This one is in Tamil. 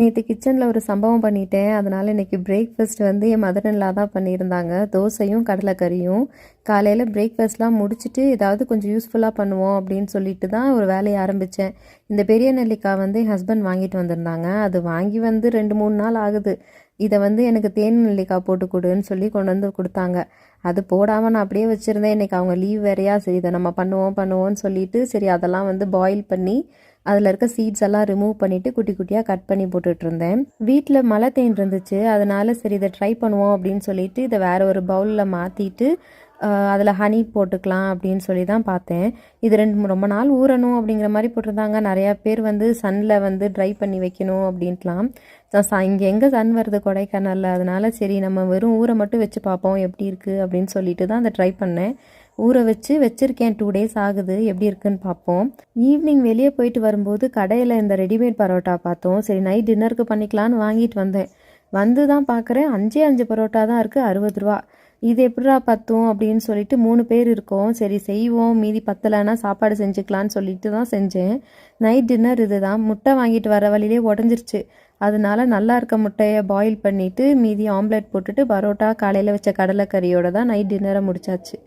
நேற்று கிச்சனில் ஒரு சம்பவம் பண்ணிட்டேன். அதனால் இன்றைக்கி பிரேக்ஃபாஸ்ட் வந்து என் மதர் இன் லா தான் பண்ணியிருந்தாங்க. தோசையும் கடலைக்கறியும். காலையில் பிரேக்ஃபாஸ்ட்லாம் முடிச்சுட்டு ஏதாவது கொஞ்சம் யூஸ்ஃபுல்லாக பண்ணுவோம் அப்படின்னு சொல்லிட்டு தான் ஒரு வேலையை ஆரம்பித்தேன். இந்த பெரிய நெல்லிக்காய் வந்து என் ஹஸ்பண்ட் வாங்கிட்டு வந்திருந்தாங்க. அது வாங்கி வந்து 2-3 நாள் ஆகுது. இதை வந்து எனக்கு தேன் நெல்லிக்காய் போட்டு கொடுன்னு சொல்லி கொண்டு வந்து கொடுத்தாங்க. அது போடாமல் நான் அப்படியே வச்சுருந்தேன். இன்றைக்கி அவங்க லீவ் வேறையா, சரி இதை நம்ம பண்ணுவோம்னு சொல்லிட்டு சரி அதெல்லாம் வந்து பாயில் பண்ணி அதில் இருக்க சீட்ஸ் எல்லாம் ரிமூவ் பண்ணிவிட்டு குட்டி குட்டியாக கட் பண்ணி போட்டுட்ருந்தேன். வீட்டில் மழை தேன் இருந்துச்சு. அதனால சரி இதை ட்ரை பண்ணுவோம் அப்படின்னு சொல்லிட்டு இதை வேறு ஒரு பவுலில் மாற்றிட்டு அதில் ஹனி போட்டுக்கலாம் அப்படின்னு சொல்லி தான் பார்த்தேன். இது ரொம்ப நாள் ஊறணும் அப்படிங்கிற மாதிரி போட்டிருந்தாங்க. நிறையா பேர் வந்து சன்னில் வந்து ட்ரை பண்ணி வைக்கணும் அப்படின்ட்டுலாம். இங்கே எங்கே சன் வருது கொடைக்கானலில், அதனால சரி நம்ம வெறும் ஊற மட்டும் வச்சு பார்ப்போம் எப்படி இருக்குது அப்படின்னு சொல்லிட்டு தான் அதை ட்ரை பண்ணேன். ஊற வச்சுருக்கேன். 2 days ஆகுது. எப்படி இருக்குன்னு பார்ப்போம். ஈவினிங் வெளியே போயிட்டு வரும்போது கடையில் இந்த ரெடிமேட் பரோட்டா பார்த்தோம். சரி நைட் டின்னருக்கு பண்ணிக்கலான்னு வாங்கிட்டு வந்தேன். வந்து தான் பார்க்குறேன் 5 பரோட்டா தான் இருக்குது, 60 ரூபா. இது எப்படிடா பத்தும் அப்படின்னு சொல்லிட்டு 3 பேர் இருக்கோம். சரி செய்வோம், மீதி பத்தலைன்னா சாப்பாடு செஞ்சுக்கலான்னு சொல்லிட்டு தான் செஞ்சேன். நைட் டின்னர் இது தான். முட்டை வாங்கிட்டு வர வழியிலே உடஞ்சிருச்சு. அதனால நல்லா இருக்க முட்டையை பாயில் பண்ணிவிட்டு மீதி ஆம்லெட் போட்டுட்டு பரோட்டா காலையில் வச்ச கடலைக்கறியோட தான் நைட் டின்னரை முடிச்சாச்சு.